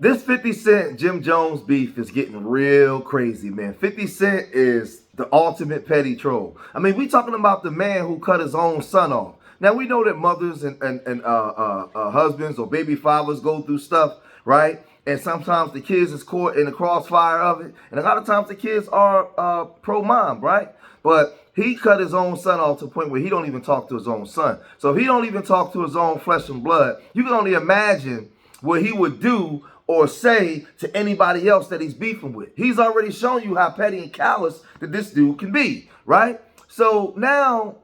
This 50 Cent, Jim Jones beef is getting real crazy, man. 50 Cent is the ultimate petty troll. I mean, we talking about the man who cut his own son off. Now, we know that mothers and husbands or baby fathers go through stuff, right? And sometimes the kids is caught in the crossfire of it. And a lot of times the kids are pro-mom, right? But he cut his own son off to the point where he don't even talk to his own son. So if he don't even talk to his own flesh and blood, you can only imagine what he would do or say to anybody else that he's beefing with. He's already shown you how petty and callous that this dude can be, right? So now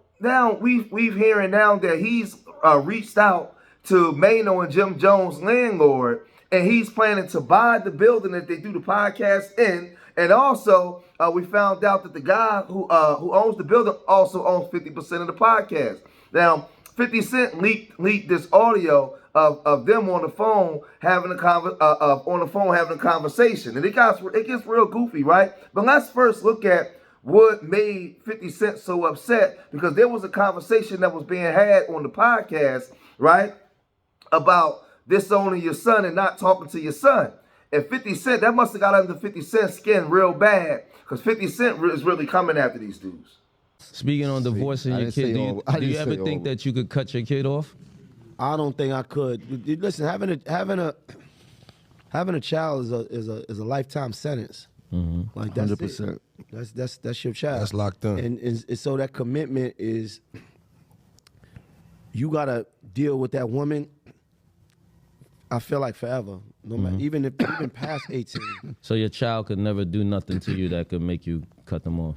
we've hearing now that he's reached out to Maino and Jim Jones, Landlord, and he's planning to buy the building that they do the podcast in. And also, we found out that the guy who owns the building also owns 50% of the podcast. Now, 50 Cent leaked this audio of them on the phone having a conversation, and it gets real goofy, right? But let's first look at what made 50 Cent so upset, because there was a conversation that was being had on the podcast, right, about disowning your son and not talking to your son. And 50 Cent, that must have got under 50 Cent's skin real bad, because 50 Cent is really coming after these dudes. Speaking on divorcing your kid, do you ever think that you could cut your kid off? I don't think I could. Listen, having a child is a lifetime sentence. Mm-hmm. Like that's 100%. That's your child. That's locked in. And so that commitment is, you gotta deal with that woman. I feel like forever, no matter, even past 18. So your child could never do nothing to you that could make you cut them off.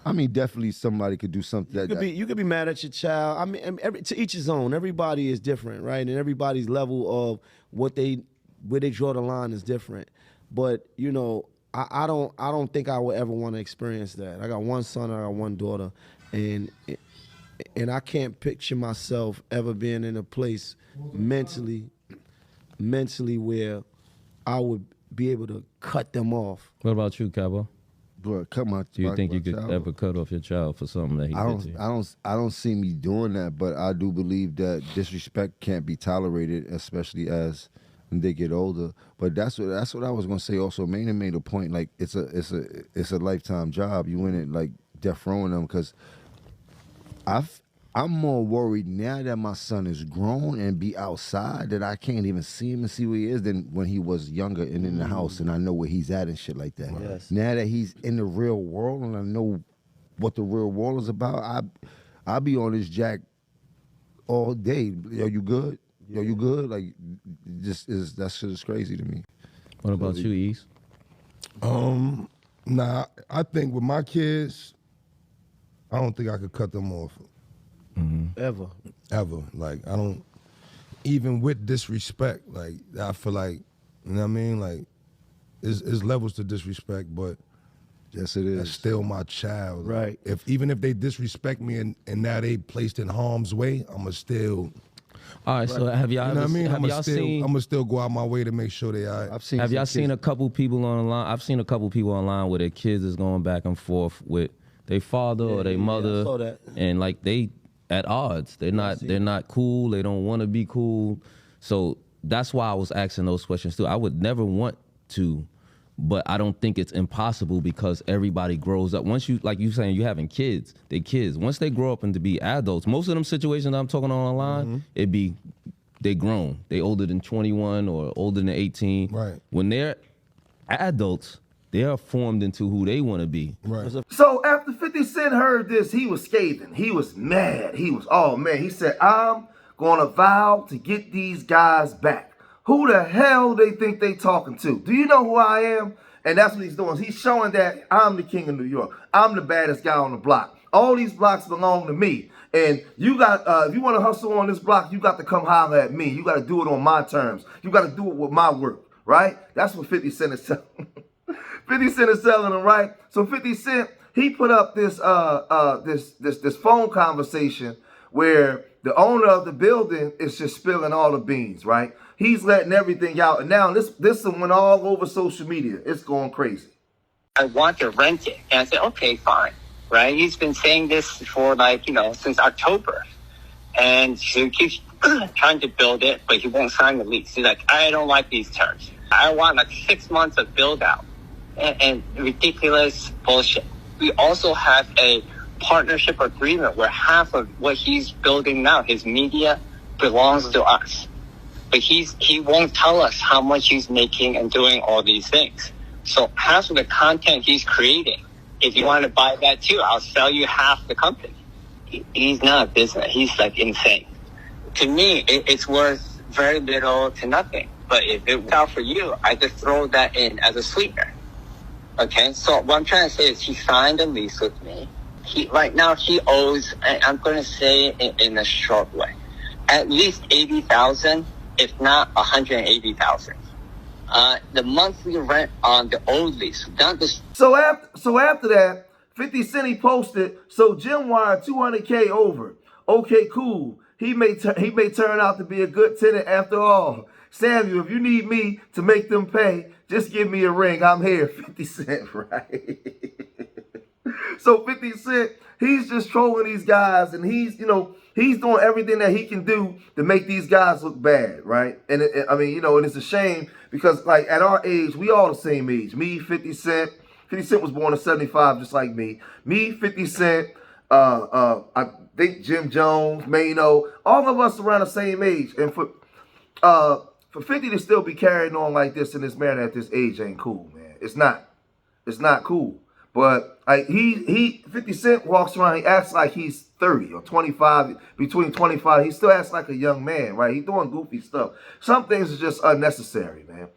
I mean, definitely somebody could do something You could be mad at your child. I mean, to each his own. Everybody is different, right? And everybody's level of where they draw the line is different. But you know, I don't think I would ever want to experience that. I got one son, I got one daughter, and I can't picture myself ever being in a place mentally where I would be able to cut them off. What about you, Cabo? Bro, Do you think you could ever cut off your child for something that he did to you? I don't see me doing that, but I do believe that disrespect can't be tolerated, especially as they get older. But that's what I was gonna say. Also, Maino made a point. Like it's a lifetime job. You in it like death rowing them, because I'm more worried now that my son is grown and be outside that I can't even see him and see where he is than when he was younger and in the house and I know where he's at and shit like that. Yes. Now that he's in the real world and I know what the real world is about, I be on this jack all day. Yo, you good? Yo, you good? Like, that shit is crazy to me. What about you, East? Nah, I think with my kids, I don't think I could cut them off. Ever. Like, I don't, even with disrespect, like, I feel like, you know what I mean? Like, it's levels to disrespect, but yes, it is. That's still my child. Right. Even if they disrespect me and now they placed in harm's way, I'ma still. All right, so have y'all You know what I mean? I'ma still go out my way to make sure they all right. Have y'all seen a couple people online? I've seen a couple people online where their kids is going back and forth with their father or their mother. I saw that. And like they at odds. They're not cool. They don't want to be cool. So that's why I was asking those questions too. I would never want to, but I don't think it's impossible because everybody grows up. Once you, like you saying, you having kids, they kids. Once they grow up and to be adults, most of them situations I'm talking on online, it'd be they grown. They older than 21 or older than 18. Right. When they're adults, they are formed into who they want to be. Right. So after 50 Cent heard this, he was scathing. He was mad. He said, I'm going to vow to get these guys back. Who the hell they think they talking to? Do you know who I am? And that's what he's doing. He's showing that I'm the king of New York. I'm the baddest guy on the block. All these blocks belong to me. And you got, if you want to hustle on this block, you got to come holler at me. You got to do it on my terms. You got to do it with my work, right? That's what 50 Cent is telling 50 Cent is selling them, right? So 50 Cent, he put up this this phone conversation where the owner of the building is just spilling all the beans, right? He's letting everything out. And now this went all over social media. It's going crazy. I want to rent it. And I said, okay, fine, right? He's been saying this for since October. And so he keeps trying to build it, but he won't sign the lease. He's like, I don't like these terms. I want like 6 months of build out and ridiculous bullshit. We also have a partnership agreement where half of what he's building now, his media, belongs to us. But he won't tell us how much he's making and doing all these things. So half of the content he's creating, if you want to buy that too, I'll sell you half the company. He's not a business. He's like insane. To me, it's worth very little to nothing. But if it works out for you, I just throw that in as a sweetener. Okay, so what I'm trying to say is he signed a lease with me. Right now he owes, I'm going to say it in a short way, at least $80,000, if not $180,000. The monthly rent on the old lease, not this. So after that, 50 Cent he posted, so Jim wired $200K over. Okay, cool. He may turn out to be a good tenant after all. Samuel, if you need me to make them pay, just give me a ring. I'm here. 50 Cent, right? So 50 Cent, he's just trolling these guys, and he's doing everything that he can do to make these guys look bad, right? And and it's a shame because like at our age, we all the same age. Me, 50 Cent. 50 Cent was born in 75, just like me. Me, 50 Cent, I think Jim Jones, Maino, all of us around the same age. And for 50 to still be carrying on like this in this manner at this age ain't cool, man. It's not cool. But like 50 Cent walks around, he acts like he's 30 or 25, between 25. He still acts like a young man, right? He's doing goofy stuff. Some things are just unnecessary, man.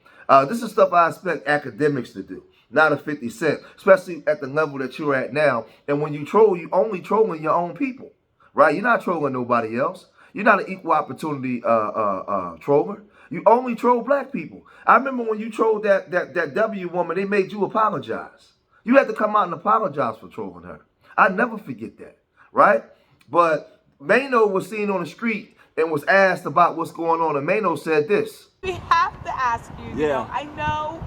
This is stuff I expect Akademiks to do, not a 50 Cent, especially at the level that you're at now. And when you troll, you only trolling your own people, right? You're not trolling nobody else. You're not an equal opportunity troller. You only troll black people. I remember when you trolled that W woman, they made you apologize. You had to come out and apologize for trolling her. I never forget that, right? But Maino was seen on the street and was asked about what's going on, and Maino said this. We have to ask you, you Yeah. know, I know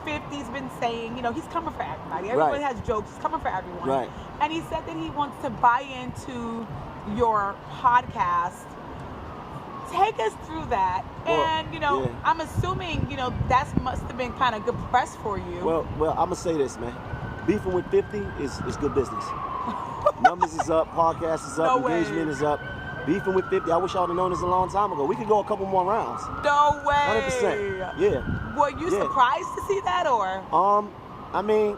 50's been saying, he's coming for everybody. Everyone has jokes. He's coming for everyone. Right. And he said that he wants to buy into your podcast. Take us through that. Well, and, yeah. I'm assuming, that must have been kind of good press for you. Well, I'm going to say this, man. Beefing with 50 is good business. Numbers is up, podcast is up, No engagement way. is up. Beefing with 50, I wish I would have known this a long time ago. We could go a couple more rounds. No way. 100%. Yeah. Were you surprised to see that, or? I mean,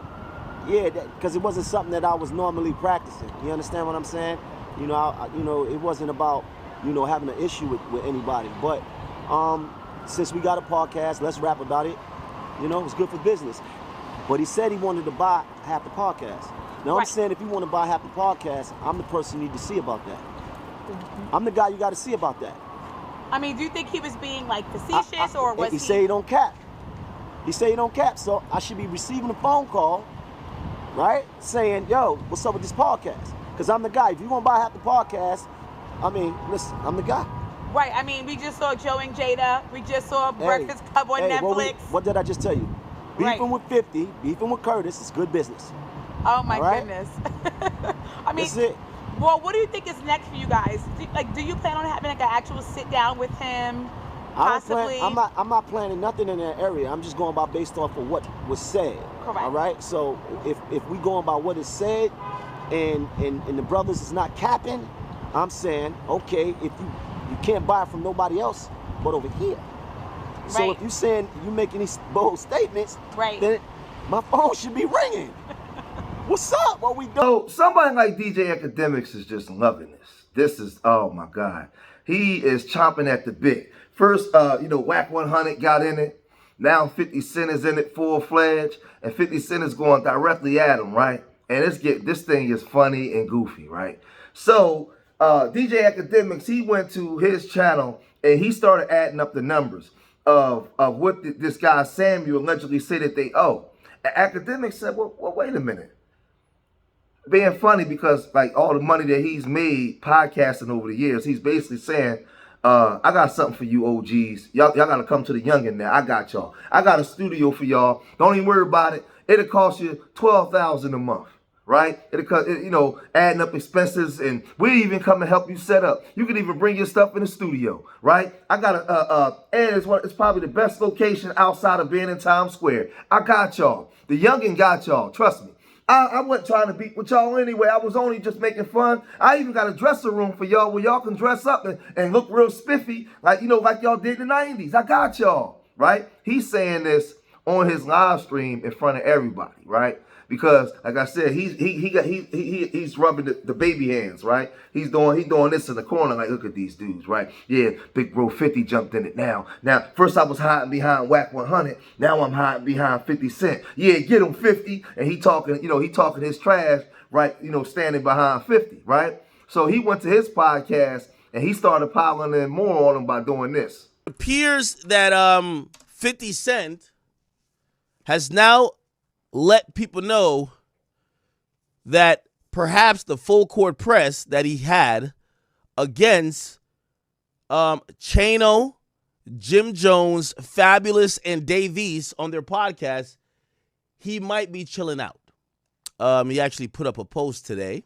yeah, because it wasn't something that I was normally practicing. You understand what I'm saying? It wasn't about, having an issue with anybody. But since we got a podcast, let's rap about it. It's good for business. But he said he wanted to buy half the podcast. Now, I'm saying if you want to buy half the podcast, I'm the person you need to see about that. I'm the guy you got to see about that. I mean, do you think he was being, facetious, or was he? He said he don't cap. So I should be receiving a phone call, right, saying, yo, what's up with this podcast? Because I'm the guy. If you want to buy half the podcast, listen, I'm the guy. Right. I mean, we just saw Joe and Jada. We just saw Breakfast Club on Netflix. What did I just tell you? Beefing with 50, beefing with Curtis is good business. Oh, my goodness. That's it. Well, what do you think is next for you guys? Do you plan on having an actual sit down with him? Possibly. I'm not planning nothing in that area. I'm just going by based off of what was said. Correct. All right. So if we going by what is said, and the brothers is not capping, I'm saying okay. If you can't buy it from nobody else but over here. So if you saying you making these bold statements, then my phone should be ringing. What's up? What we doing? So somebody like DJ Akademiks is just loving this. This is, oh my God. He is chomping at the bit. First, Whack 100 got in it. Now 50 Cent is in it full-fledged. And 50 Cent is going directly at him, right? And this thing is funny and goofy, right? So DJ Akademiks, he went to his channel and he started adding up the numbers of what this guy Samuel allegedly said that they owe. And Akademiks said, well, wait a minute. Being funny because all the money that he's made podcasting over the years, he's basically saying, I got something for you OGs. Y'all got to come to the youngin' now. I got y'all. I got a studio for y'all. Don't even worry about it. It'll cost you $12,000 a month. right? Adding up expenses, and we even come and help you set up. You can even bring your stuff in the studio, right? I got and it's probably the best location outside of being in Times Square. I got y'all. The youngin' got y'all. Trust me. I wasn't trying to beat with y'all anyway. I was only just making fun. I even got a dressing room for y'all where y'all can dress up and look real spiffy, like y'all did in the 90s. I got y'all, right? He's saying this on his live stream in front of everybody, right? Because, like I said, he's rubbing the baby hands, right? He's doing this in the corner, like, look at these dudes, right? Yeah, Big Bro 50 jumped in it now. Now, first I was hiding behind Whack 100. Now I'm hiding behind 50 Cent. Yeah, get him 50. And he talking his trash, right? Standing behind 50, right? So he went to his podcast and he started piling in more on him by doing this. It appears that 50 Cent has now let people know that perhaps the full court press that he had against Chano, Jim Jones, Fabulous, and Dave East on their podcast, he might be chilling out. He actually put up a post today,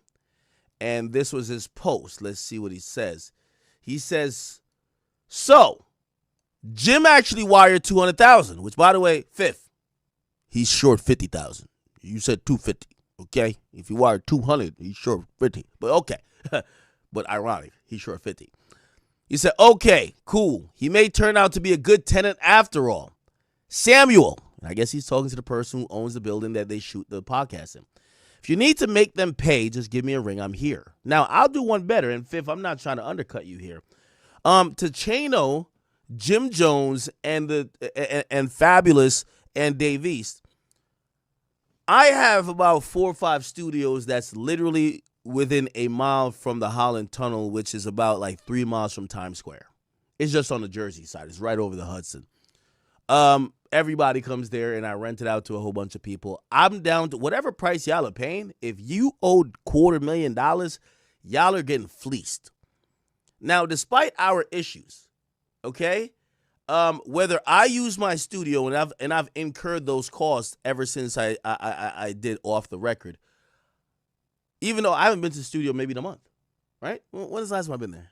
and this was his post. Let's see what he says. He says, so, Jim actually wired $200,000, which, by the way, Fifth, he's short 50,000. You said 250, okay? If he wired 200, he's short 50. But okay. But ironic, he's short 50. He said, okay, cool. He may turn out to be a good tenant after all. Samuel, I guess he's talking to the person who owns the building that they shoot the podcast in. If you need to make them pay, just give me a ring. I'm here. Now, I'll do one better. And Fifth, I'm not trying to undercut you here. To Chano, Jim Jones, and Fabulous, and Dave East, I have about 4 or 5 studios that's literally within a mile from the Holland Tunnel, which is about like 3 miles from Times Square. It's just on the Jersey side. It's right over the Hudson. Everybody comes there, and I rent it out to a whole bunch of people. I'm down to whatever price y'all are paying. If you owed $250,000, y'all are getting fleeced. Now, despite our issues, okay, whether I use my studio and I've incurred those costs ever since I did Off the Record, even though I haven't been to the studio maybe in a month, right? When is the last time I've been there?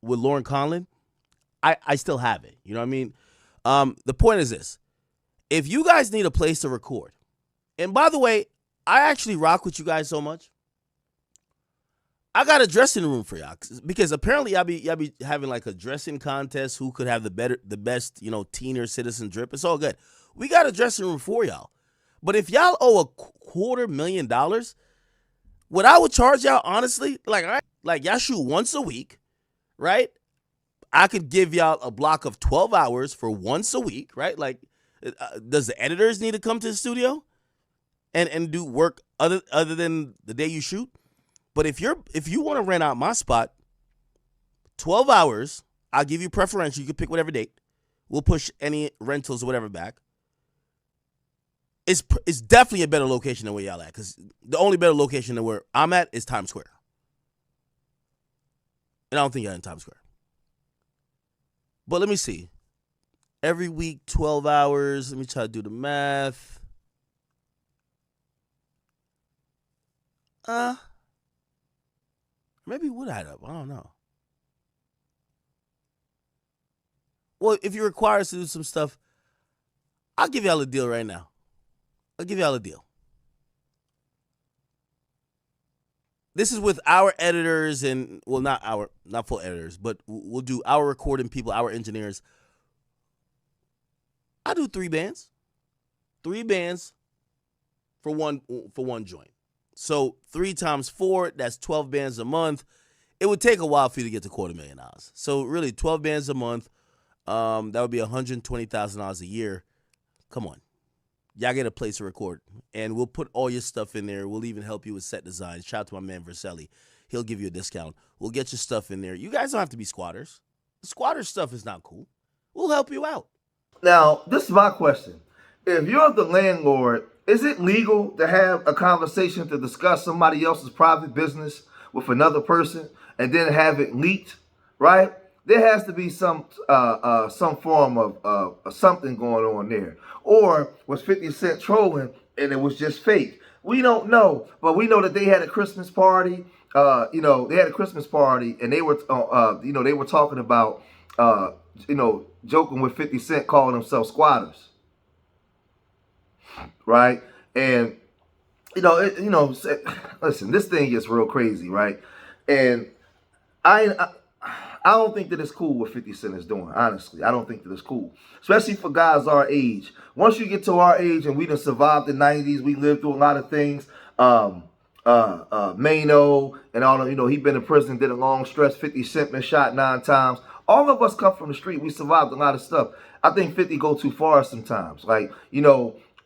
With Lauren Conlon, I still have it. You know what I mean? The point is this. If you guys need a place to record, and by the way, I actually rock with you guys so much, I got a dressing room for y'all because apparently y'all be having like a dressing contest. Who could have the best, teener citizen drip? It's all good. We got a dressing room for y'all. But if y'all owe $250,000, what I would charge y'all, honestly, like y'all shoot once a week, right? I could give y'all a block of 12 hours for once a week, right? Like, does the editors need to come to the studio and do work other than the day you shoot? But if you want to rent out my spot, 12 hours, I'll give you preferential. You can pick whatever date. We'll push any rentals or whatever back. It's definitely a better location than where y'all at, because the only better location than where I'm at is Times Square. And I don't think y'all in Times Square. But let me see. Every week, 12 hours. Let me try to do the math. Maybe it would add up. I don't know. Well, if you require us to do some stuff, I'll give y'all a deal right now. I'll give y'all a deal. This is with our editors and, well, not full editors, but we'll do our recording people, our engineers. I do 3 bands. 3 bands for one joint. So 3 times 4, that's 12 bands a month. It would take a while for you to get to $250,000. So really, 12 bands a month, that would be $120,000 a year. Come on. Y'all get a place to record. And we'll put all your stuff in there. We'll even help you with set design. Shout out to my man Verselli. He'll give you a discount. We'll get your stuff in there. You guys don't have to be squatters. The squatter stuff is not cool. We'll help you out. Now, this is my question. If you're the landlord, is it legal to have a conversation to discuss somebody else's private business with another person and then have it leaked, right? There has to be some form of something going on there. Or was 50 Cent trolling and it was just fake? We don't know, but we know that they had a Christmas party. They had a Christmas party, and they were, they were talking about, joking with 50 Cent, calling themselves squatters, right? And listen, this thing gets real crazy, right? And I don't think that it's cool what 50 Cent is doing, honestly. I don't think that it's cool, especially for guys our age. Once you get to our age and we done survived the 90s, we lived through a lot of things. Maino and all of, he been in prison, did a long stretch. 50 Cent been shot 9 times. All of us come from the street. We survived a lot of stuff. I think 50 go too far sometimes. Like,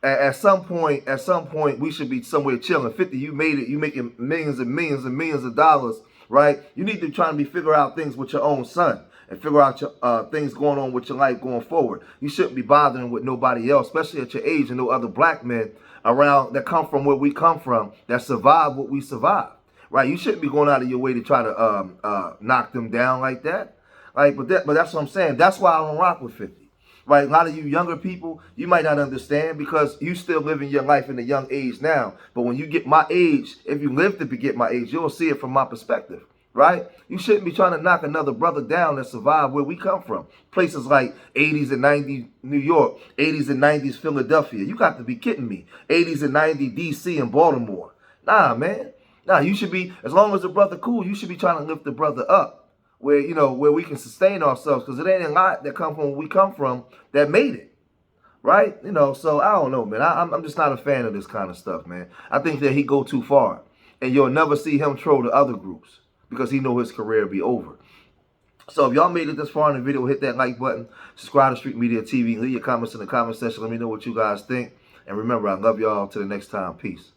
at some point, we should be somewhere chilling. 50, you made it. You making millions and millions and millions of dollars, right? You need to try to figure out things with your own son and figure out your things going on with your life going forward. You shouldn't be bothering with nobody else, especially at your age, and no other black men around that come from where we come from, that survive what we survived, right? You shouldn't be going out of your way to try to knock them down like that. Like, but that's what I'm saying. That's why I don't rock with 50. Right, a lot of you younger people, you might not understand because you still living your life in a young age now. But when you get my age, if you live to get my age, you'll see it from my perspective, right? You shouldn't be trying to knock another brother down that survived where we come from. Places like 80s and 90s New York, 80s and 90s Philadelphia. You got to be kidding me. 80s and 90s DC and Baltimore. Nah, man. Nah, you should be, as long as the brother cool, you should be trying to lift the brother up. Where, where we can sustain ourselves, because it ain't a lot that come from where we come from that made it, right? So I don't know, man. I'm just not a fan of this kind of stuff, man. I think that he go too far, and you'll never see him troll the other groups because he know his career will be over. So if y'all made it this far in the video, hit that like button, subscribe to Street Media TV, leave your comments in the comment section. Let me know what you guys think, and remember, I love y'all. Till the next time, peace.